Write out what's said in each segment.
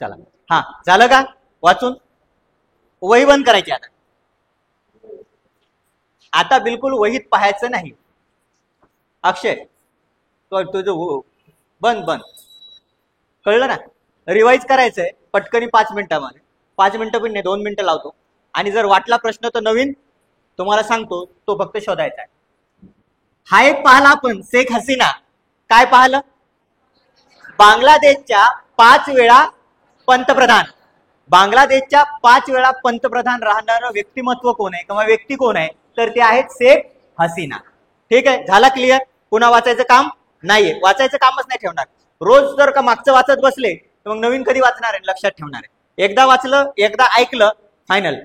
चला, हा झालं का वाचून? वही बंद करायची आता. आता बिलकुल वहीत पाहायचं नाही. अक्षय तुझं बंद बंद, कळलं ना? रिवाइज करायचंय पटकनी 5 मिनिटामध्ये. 5 मिनिटं पण नाही, 2 मिनिटं लावतो. आणि जर वाटला प्रश्न तर नवीन तुम्हाला सांगतो, तो फक्त शोधायचा आहे. हा एक पाहिला आपण शेख हसीना. काय पाहिलं? बांगलादेशच्या 5 वेळा पंतप्रधान. बांगलादेशच्या 5 वेळा पंतप्रधान राहणारं व्यक्तिमत्व कोण आहे किंवा व्यक्ती कोण आहे? तर ते आहेत शेख हसीना. ठीक आहे, झाला क्लिअर? पुन्हा वाचायचं काम नाहीये, वाचायचं कामच नाही ठेवणार. रोज जर का मागचं वाचत बसले तर मग नवीन कधी वाचणार आहे? लक्षात ठेवणार आहे. एकदा वाचलं, एकदा ऐकलं, फायनल.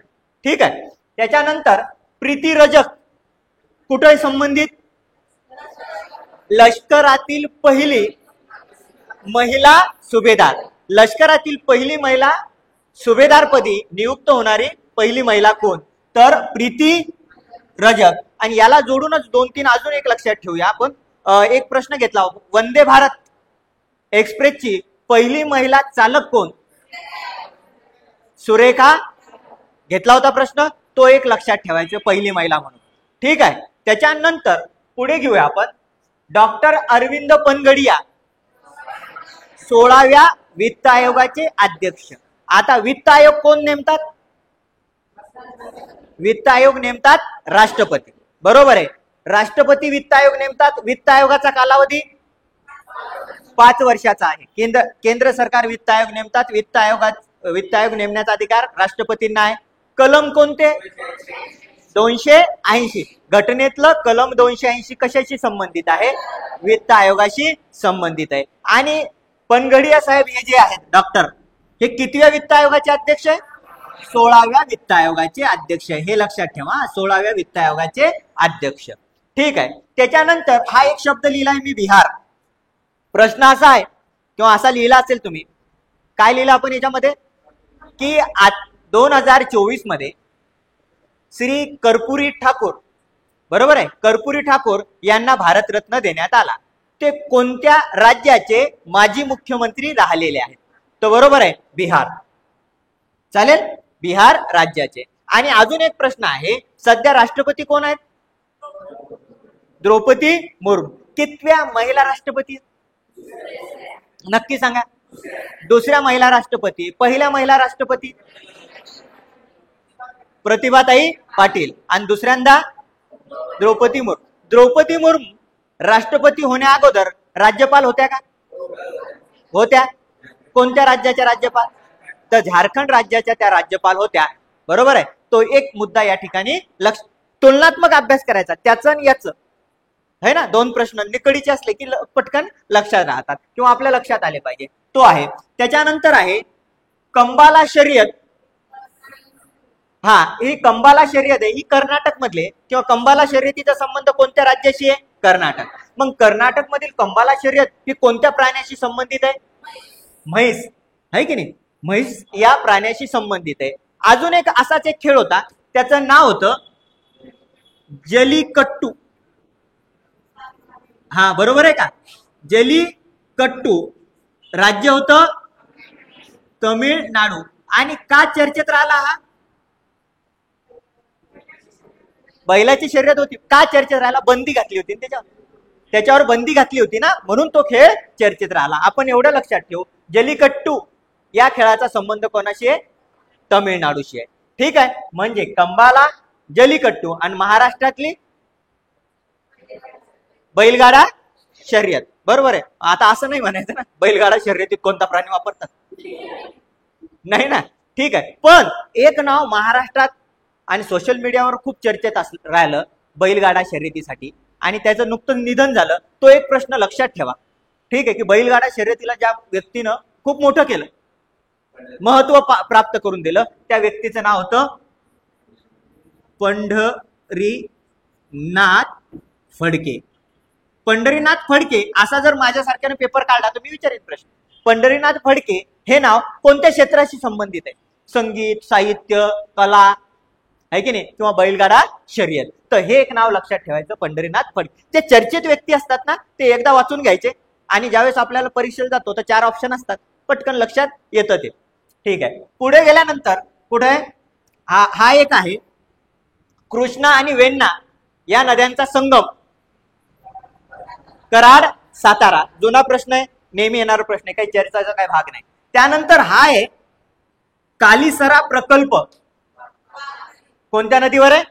ठीक आहे. त्याच्यानंतर प्रीती रजक कुठे संबंधित? लष्करातील पहिली महिला सुभेदार. लष्करातील पहिली महिला सुभेदारपदी नियुक्त होणारी पहिली महिला कोण? तर प्रीती रजक. आणि याला जोडूनच 2-3 अजून एक लक्षात ठेवूया आपण. एक प्रश्न घेतला, वंदे भारत एक्सप्रेसची पहिली महिला चालक कोण? सुरेखा. घेतला होता प्रश्न, तो एक लक्षात ठेवायचं, पहिली महिला म्हणून. ठीक आहे. त्याच्यानंतर पुढे घेऊया आपण. डॉक्टर अरविंद पनगडिया 16व्या वित्त आयोगाचे अध्यक्ष. आता वित्त आयोग कोण नेमतात? वित्त आयोग नेमतात राष्ट्रपती. बरोबर आहे, राष्ट्रपती वित्त आयोग नेमतात. वित्त आयोगाचा कालावधी 5 वर्षाचा आहे. केंद्र सरकार वित्त आयोग नेमतात. वित्त आयोग नेमण्याचा अधिकार राष्ट्रपतींना आहे. कलम कोणते? 280. घटनेतलं कलम 280 कशाशी संबंधित आहे? वित्त आयोगाशी संबंधित आहे. आणि पनगडिया साहेब हे जे आहेत डॉक्टर, हे कितव्या वित्त आयोगाचे अध्यक्ष आहे? 16व्या वित्त आयोगाचे अध्यक्ष आहे. हे लक्षात ठेवा, 16व्या वित्त आयोगाचे अध्यक्ष. ठीक आहे. त्याच्यानंतर हा एक शब्द लिहिलाय मी, बिहार. प्रश्न असा आहे किंवा असा लिहिला असेल तुम्ही, काय लिहिलं आपण याच्यामध्ये? की 2024 मध्ये श्री कर्पूरी ठाकूर, बरोबर आहे, कर्पूरी ठाकूर यांना भारतरत्न देण्यात आला. ते कोणत्या राज्याचे माजी मुख्यमंत्री राहिलेले आहेत? तर बरोबर आहे, बिहार. चालेल, बिहार राज्याचे. आणि अजून एक प्रश्न आहे, सध्या राष्ट्रपती कोण आहेत? द्रौपदी मुर्मू. कितव्या महिला राष्ट्रपती? नक्की सांगा. दुसऱ्या महिला राष्ट्रपती. पहिल्या महिला राष्ट्रपती प्रतिभाताई पाटील. आणि दुसऱ्यांदा द्रौपदी मुर्मू. द्रौपदी मुर्मू राष्ट्रपती होण्या अगोदर राज्यपाल होत्या का? होत्या. कोणत्या राज्याच्या राज्यपाल? तर झारखंड राज्याच्या त्या राज्यपाल होत्या. बरोबर आहे. तो एक मुद्दा या ठिकाणी तुलनात्मक अभ्यास करायचा, त्याचं आणि याचं है ना. 2 प्रश्न निकडीचे असले की पटकन लक्षात राहतात किंवा आपल्या लक्षात आले पाहिजे, तो आहे. त्याच्यानंतर आहे कंबाला शर्यत. हा, ही कंबाला शर्यत आहे, ही कर्नाटक मधले, किंवा कंबाला शर्यतीचा संबंध कोणत्या राज्याशी आहे? कर्नाटक. मग कर्नाटक मधील कंबाला शर्यत ही कोणत्या प्राण्याशी संबंधित आहे? म्हैस आहे की नाही, म्हैस या प्राण्याशी संबंधित आहे. अजून एक असाच एक खेळ होता, त्याचं नाव होतं जलीकट्टू. हा, बरोबर आहे का? जलीकट्टू. राज्य होतं तमिळनाडू. आणि का चर्चेत राहिला हा? बैलाची शर्यत होती, का चर्चेत राहिला? बंदी घातली होती त्याच्यावर बंदी घातली होती ना, म्हणून तो खेळ चर्चेत राहिला. आपण एवढं लक्षात ठेवू, जलीकट्टू या खेळाचा संबंध कोणाशी आहे? तमिळनाडूशी आहे. ठीक आहे. म्हणजे कंबाला, जलीकट्टू आणि महाराष्ट्रातली बैलगाडा शर्यत. बरोबर आहे. आता असं नाही म्हणायचं ना बैलगाडा शर्यतीत कोणता प्राणी वापरतात, नाही ना. ठीक आहे. पण एक नाव महाराष्ट्रात आणि सोशल मीडियावर खूप चर्चेत राहिलं बैलगाडा शर्यतीसाठी, आणि त्याचं नुकतं निधन झालं. तो एक प्रश्न लक्षात ठेवा. ठीक आहे, की बैलगाडा शर्यतीला ज्या व्यक्तीनं खूप मोठं केलं, महत्व प्राप्त करून दिलं, त्या व्यक्तीचं नाव होतं पंढरीनाथ फडके. पंढरीनाथ फडके असा जर माझ्यासारख्याने पेपर काढला तर मी विचारेन प्रश्न, पंढरीनाथ फडके हे नाव कोणत्या क्षेत्राशी संबंधित आहे? संगीत, साहित्य, कला आहे की नाही, किंवा बैलगाडा शर्यत. तर हे एक नाव लक्षात ठेवायचं, पंढरीनाथ फडके. ते चर्चित व्यक्ती असतात ना, ते एकदा वाचून घ्यायचे. आणि ज्यावेळेस आपल्याला परीक्षेला जातो तर 4 ऑप्शन असतात, पटकन लक्षात येतं ते. ठीक आहे, पुढे गेल्यानंतर पुढे हा एक आहे कृष्णा आणि वेण्णा या नद्यांचा संगम, कराड सातारा. जुना प्रश्न आहे, नेहमी येणारा प्रश्न आहे, काही चर्चाचा काही भाग नाही. त्यानंतर हा आहे कालीसरा प्रकल्प, कोणत्या नदीवर आहे?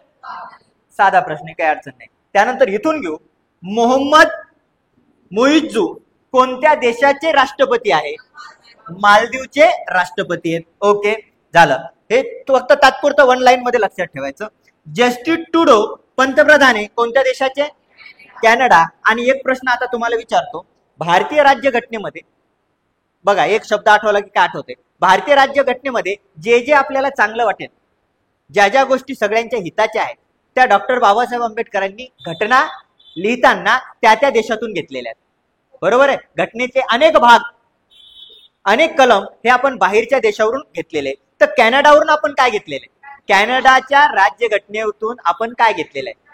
साधा प्रश्न आहे, काही अडचण नाही. त्यानंतर इथून घेऊ, मोहम्मद मुइज्जू कोणत्या देशाचे राष्ट्रपती आहे? मालदीवचे राष्ट्रपती आहेत. ओके, झालं. हे फक्त तात्पुरतं वन लाईन मध्ये लक्षात ठेवायचं. जस्टिन ट्रुडो पंतप्रधान आहे कोणत्या देशाचे? कॅनडा. आणि एक प्रश्न आता तुम्हाला विचारतो, भारतीय राज्यघटनेमध्ये बघा एक शब्द आठवला की काय आठवते? भारतीय राज्यघटनेमध्ये जे जे आपल्याला चांगलं वाटेल, ज्या ज्या गोष्टी सगळ्यांच्या हिताच्या आहेत, त्या डॉक्टर बाबासाहेब आंबेडकरांनी घटना लिहिताना त्या त्या देशातून घेतलेल्या आहेत. बरोबर आहे. घटनेचे अनेक भाग, अनेक कलम हे आपण बाहेरच्या देशावरून घेतलेले. तर कॅनडावरून आपण काय घेतलेले? कॅनडाच्या राज्यघटनेतून आपण काय घेतलेलं आहे?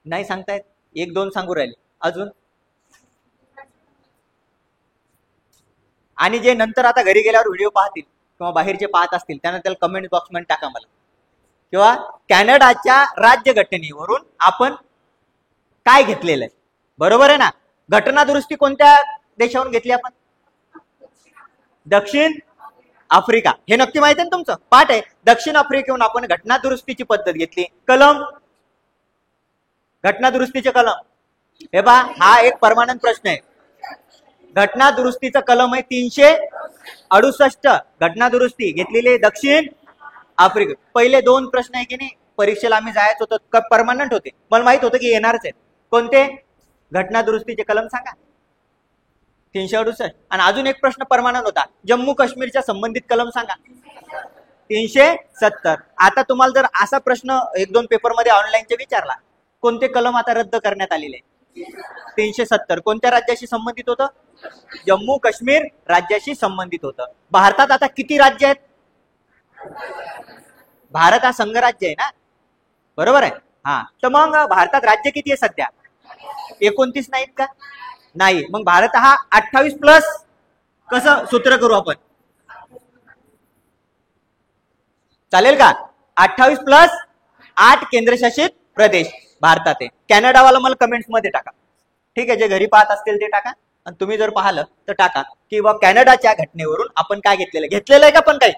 नाही सांगतायत, एक दोन सांगू राहिले अजून. आणि जे नंतर आता घरी गेल्यावर व्हिडिओ पाहतील किंवा बाहेरचे पाहत असतील त्यांना त्याला कमेंट बॉक्स मध्ये टाका मला, किंवा कॅनडाच्या राज्यघटनेवरून आपण काय घेतलेलं आहे. बरोबर आहे ना. घटना दुरुस्ती कोणत्या देशावरून घेतली आपण? दक्षिण आफ्रिका. हे नक्की माहिती आहे तुमचं, पाठ आहे. दक्षिण आफ्रिकेहून आपण घटना दुरुस्तीची पद्धत घेतली. कलम, घटना दुरुस्तीचे कलम, हे पहा हा एक परमानंट प्रश्न आहे. घटना दुरुस्तीचा कलम आहे 368. घटना दुरुस्ती घेतलेली दक्षिण आफ्रिका. पहिले दोन प्रश्न आहे की नाही, परीक्षेला आम्ही जायचं होतं, परमानंट होते, मला माहित होतं की येणारच आहेत. कोणते? घटना दुरुस्तीचे कलम सांगा. 368. आणि अजून एक प्रश्न परमानंट होता, जम्मू काश्मीरच्या संबंधित कलम सांगा. 370. आता तुम्हाला जर असा प्रश्न एक दोन पेपर मध्ये ऑनलाईनचे विचारला, कोणते कलम आता रद्द करण्यात आलेले? 370. कोणत्या राज्याशी संबंधित होतं? जम्मू काश्मीर राज्याशी संबंधित होतं. भारतात आता किती राज्य आहेत? भारत हा संघराज्य आहे ना, बरोबर आहे. हा, तर मग भारतात राज्य किती आहे सध्या? 29 नाहीत का? नाही. मग भारत हा 28+, कसं सूत्र करू आपण? चालेल का? 28+8 केंद्रशासित प्रदेश भारतात आहे. कॅनडावाला मला कमेंट्स मध्ये टाका. ठीक आहे, जे घरी पाहत असतील ते टाका, आणि तुम्ही जर पाहिलं तर टाका की बा कॅनडाच्या घटनेवरून आपण काय घेतलेलं आहे का? पण काही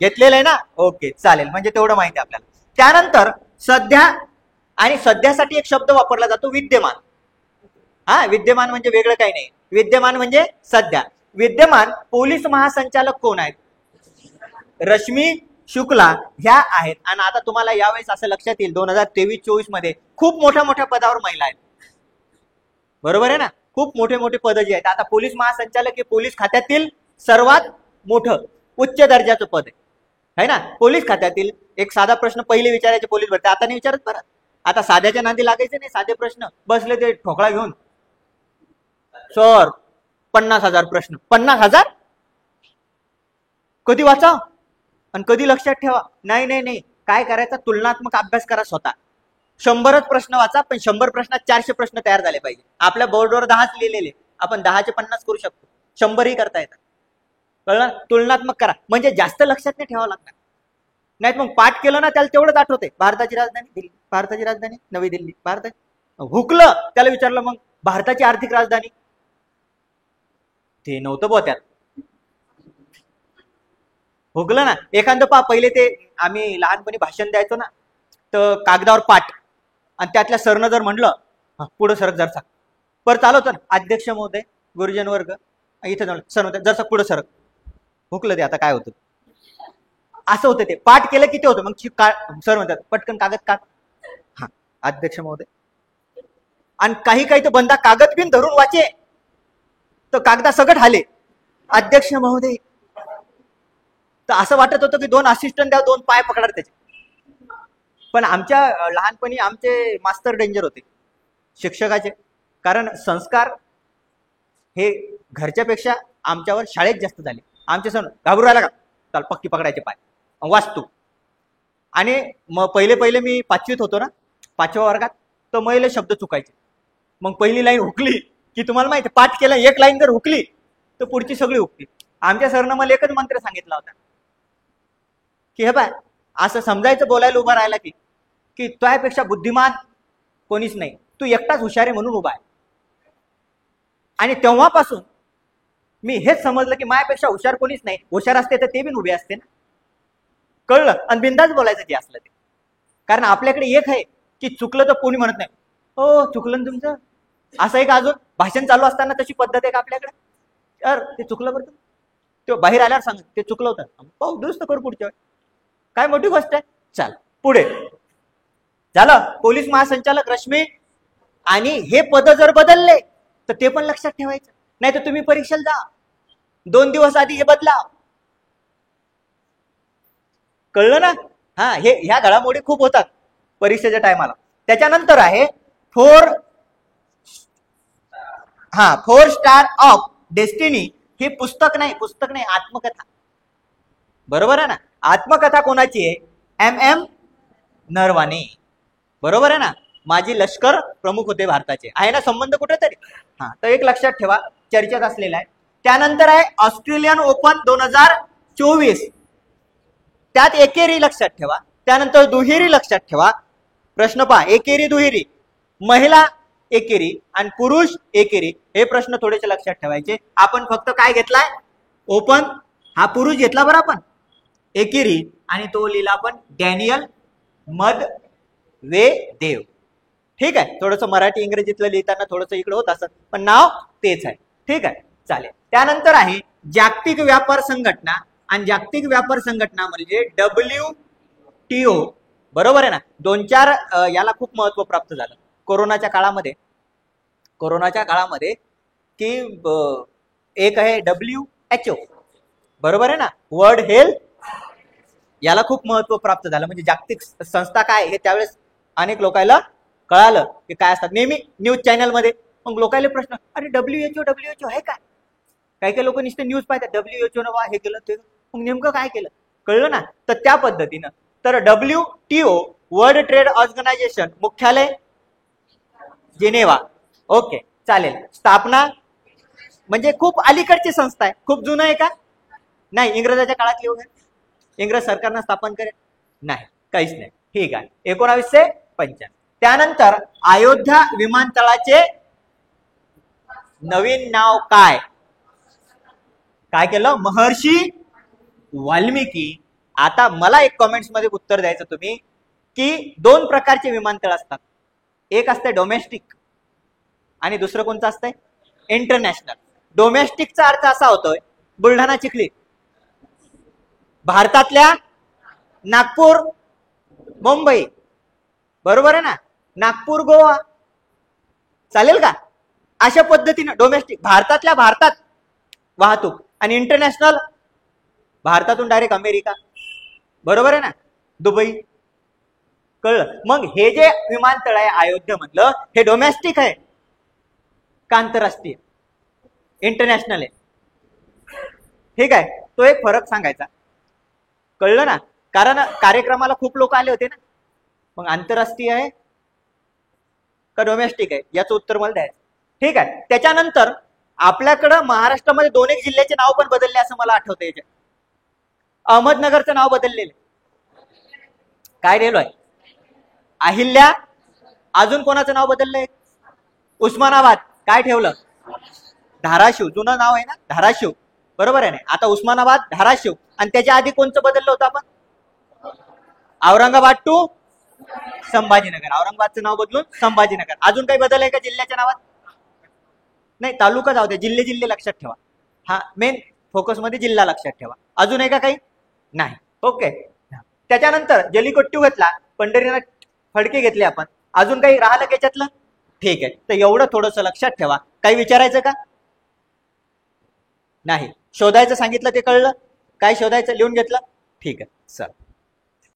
घेतलेलं आहे ना. ओके, चालेल. म्हणजे तेवढं माहिती आपल्याला. त्यानंतर सध्या, आणि सध्यासाठी एक शब्द वापरला जातो, विद्यमान. हा, विद्यमान म्हणजे वेगळं काही नाही. विद्यमान म्हणजे सध्या. विद्यमान पोलीस महासंचालक कोण आहेत? रश्मी शुक्ला ह्या आहेत. आणि आता तुम्हाला यावेळेस असं लक्षात येईल, 2023-24 मध्ये खूप मोठ्या मोठ्या पदावर महिला आहेत. बरोबर आहे ना. खूप मोठे मोठे पद जे आहेत, आता पोलीस महासंचालक हे पोलीस खात्यातील सर्वात मोठं उच्च दर्जाचं पद आहे ना. पोलीस खात्यातील एक साधा प्रश्न पहिले विचारायचे पोलीस भरती, आता नाही विचारत बरं. आता साध्याच्या नांदी लागायचे नाही. साधे प्रश्न बसले ते ठोकळा घेऊन, सर 50,000 प्रश्न. 50,000 कधी वाचा आणि कधी लक्षात ठेवा? नाही नाही नाही, काय करायचा? तुलनात्मक अभ्यास करा स्वतः. 100च प्रश्न वाचा, पण 100 प्रश्नात 400 प्रश्न तयार झाले पाहिजे. आपल्या बोर्डवर 10च लिहिलेले, आपण 10चे 50 करू शकतो, 100ही करता येतात. कळलं? तुलनात्मक करा, म्हणजे जास्त लक्षात नाही ठेवावं लागणार. नाहीत मग पाठ केलं ना त्याला तेवढंच आठवते. भारताची राजधानी दिल्ली, भारताची राजधानी नवी दिल्ली, भारत. हुकलं त्याला विचारलं मग भारताची आर्थिक राजधानी, ते नव्हतं बुवा त्यात. हुकलं ना. एखादं पहिले ते आम्ही लहानपणी भाषण द्यायचो ना, तर कागदावर पाठ, आणि त्यातल्या सरनं जर म्हणलं पुढं सरक जरसा, परत चालवतं ना, अध्यक्ष महोदय, गुरुजन वर्ग, इथं जाऊन सर होते जरसा पुढं सरक. हुकलं ते. आता काय होतं? असं होतं ते. पाठ केलं किती होतं मग सर म्हणतात पटकन कागद काढ, हा अध्यक्ष महोदय. आणि काही काही तर बंदा कागद बिन धरून वाचे, तर कागदा सगट हाले, अध्यक्ष महोदय. तर असं वाटत होतं की 2 असिस्टंट द्या, 2 पाय पकडणार त्याचे. पण आमच्या लहानपणी आमचे मास्तर डेंजर होते, शिक्षकाचे. कारण संस्कार हे घरच्यापेक्षा आमच्यावर शाळेत जास्त झाले. आमचे सण घाबरू राहिला का, चाल पक्की पकडायचे पाय, वाचतो. आणि मग पहिले मी 5वीत होतो ना, 5व्या वर्गात, तर मैले शब्द चुकायचे. मग पहिली लाईन हुकली की तुम्हाला माहिती पाठ केला, एक लाईन जर हुकली तर पुढची सगळी हुकली. आमच्या सरनं मला एकच मंत्र सांगितला होता की हे बाय असं समजायचं बोलायला उभं राहिला की तुझ्यापेक्षा बुद्धिमान कोणीच नाही, तू एकटाच हुशार आहे म्हणून उभा आहे. आणि तेव्हापासून मी हेच समजलं की माझ्यापेक्षा हुशार कोणीच नाही, हुशार असते तर ते बी उभे असते ना. कळलं. आणि बिंदाच बोलायचं ते असलं ते. कारण आपल्याकडे एक आहे की चुकलं तर कोणी म्हणत नाही हो चुकलं ना तुमचं. असं एक अजून भाषण चालू असताना तशी पद्धत आहे का आपल्याकडे? तर ते चुकलं बरं, ते बाहेर आल्यावर सांग ते चुकलं होतं, पाहू दुरुस्त करू पुढच्या वेळी, काय मोठी गोष्ट आहे. चल पुढे झालं. पोलीस महासंचालक रश्मी. आणि हे पद जर बदलले तर ते पण लक्षात ठेवायचं, नाही तर तुम्ही परीक्षेला जा 2 दिवस आधी हे बदला. कळलं ना? हा, हे ह्या घडामोडी खूप होतात परीक्षेच्या टायमाला. त्याच्यानंतर आहे 4 स्टार ऑफ डेस्टिनी. हे पुस्तक नाही आत्मकथा. बरोबर आहे ना? आत्मकथा कोणाची आहे? M.M. नरवाने. बरोबर आहे ना? माजी लष्कर प्रमुख होते भारताचे. आहे ना संबंध कुठेतरी? हा, तर एक लक्षात ठेवा, चर्चेत असलेला आहे. त्यानंतर आहे ऑस्ट्रेलियन ओपन 2024. त्यात एकेरी लक्षात ठेवा, त्यानंतर दुहेरी लक्षात ठेवा. प्रश्न पहा, एकेरी दुहेरी, महिला एकेरी आणि पुरुष एकेरी, हे प्रश्न थोडेसे लक्षात ठेवायचे. आपण फक्त काय घेतलाय? ओपन हा पुरुष घेतला बरं आपण, एकेरी, आणि तो लिहिला आपण डॅनियल मदवेदेव. ठीक आहे. थोडंसं मराठी इंग्रजीतलं लिहिताना थोडंसं इकडे होत असत, पण नाव तेच आहे. ठीक आहे, चालेल. त्यानंतर आहे जागतिक व्यापार संघटना. आणि जागतिक व्यापार संघटना म्हणजे WTO. बरोबर आहे ना? 2-4 याला खूप महत्व प्राप्त झालं कोरोनाच्या काळामध्ये की एक आहे WHO. बरोबर आहे ना? वर्ल्ड हेल्थ, याला खूप महत्व प्राप्त झालं. म्हणजे जागतिक संस्था काय हे त्यावेळेस अनेक लोकांना कळालं की काय असतात. नेहमी न्यूज चॅनलमध्ये मग लोकांना प्रश्न, अरे WHO आहे काय? काही लोक नुसते न्यूज पाहतात, WHO न हे केलं ते, मग नेमकं काय केलं? कळलं ना? तर त्या पद्धतीनं तर WTO वर्ल्ड ट्रेड ऑर्गनायझेशन मुख्यालय जिनेवा. ओके, चालेल. स्थापना म्हणजे खूप अलीकडची संस्था आहे, खूप जुनं आहे का? नाही. इंग्रजाच्या काळातली वगैरे? इंग्रज सरकारनं स्थापन करेल? नाही, काहीच नाही. ठीक आहे. 1995. त्यानंतर अयोध्या विमानतळाचे नवीन नाव काय? काय केलं? महर्षी वाल्मिकी. आता मला एक कमेंट्स मध्ये उत्तर द्यायचं तुम्ही की 2 प्रकारचे विमानतळ असतात. एक असते डोमेस्टिक आणि दुसरं कोणतं असतंय? इंटरनॅशनल. डोमेस्टिकचा अर्थ असा होतोय बुलढाणा चिखली, भारतातल्या नागपूर मुंबई. बरोबर आहे ना? नागपूर गोवा. चालेल का? अशा पद्धतीने डोमेस्टिक भारतातल्या भारतात वाहतूक, आणि इंटरनॅशनल भारतातून डायरेक्ट अमेरिका. बरोबर आहे ना? दुबई. कळलं? मग हे जे विमानतळ आहे अयोध्या मधलं, हे डोमेस्टिक आहे का आंतरराष्ट्रीय? इंटरनॅशनल आहे. ठीक आहे, तो एक फरक सांगायचा. कळलं ना? कारण कार्यक्रमाला खूप लोक आले होते ना. मग आंतरराष्ट्रीय आहे का डोमेस्टिक आहे याचं उत्तर मला द्यायचं. ठीक आहे. त्याच्यानंतर आपल्याकडं महाराष्ट्रामध्ये 2 जिल्ह्याचे नाव पण बदलले असं मला आठवतं. याच्यात अहमदनगरचं नाव बदललेलं. काय लिहिलंय? अहिल्या. अजून कोणाचं नाव बदललंय? उस्मानाबाद. काय ठेवलं? धाराशिव. जुनं नाव आहे ना धाराशिव. बरोबर आहे ना? आता उस्मानाबाद, धाराशिव. आणि त्याच्या आधी कोणतं बदललं होतं आपण? औरंगाबाद टू संभाजीनगर. औरंगाबादचं नाव बदलून संभाजीनगर. अजून काही बदल आहे का जिल्ह्याच्या नावात? नाही, तालुका जाऊ दे, जिल्हे लक्षात ठेवा. हा, मेन फोकस मध्ये जिल्हा लक्षात ठेवा. अजून आहे का काही? नाही. ओके. त्याच्यानंतर जलीकट्टू घेतला, पंढरीनाथ फडके घेतले आपण. अजून काही राहिलं का याच्यातलं? ठीक आहे. तर एवढं थोडंसं लक्षात ठेवा. काही विचारायचं का? नाही. शोधायचं सांगितलं ते कळलं? काय शोधायचं लिहून घेतलं? ठीक आहे, चल.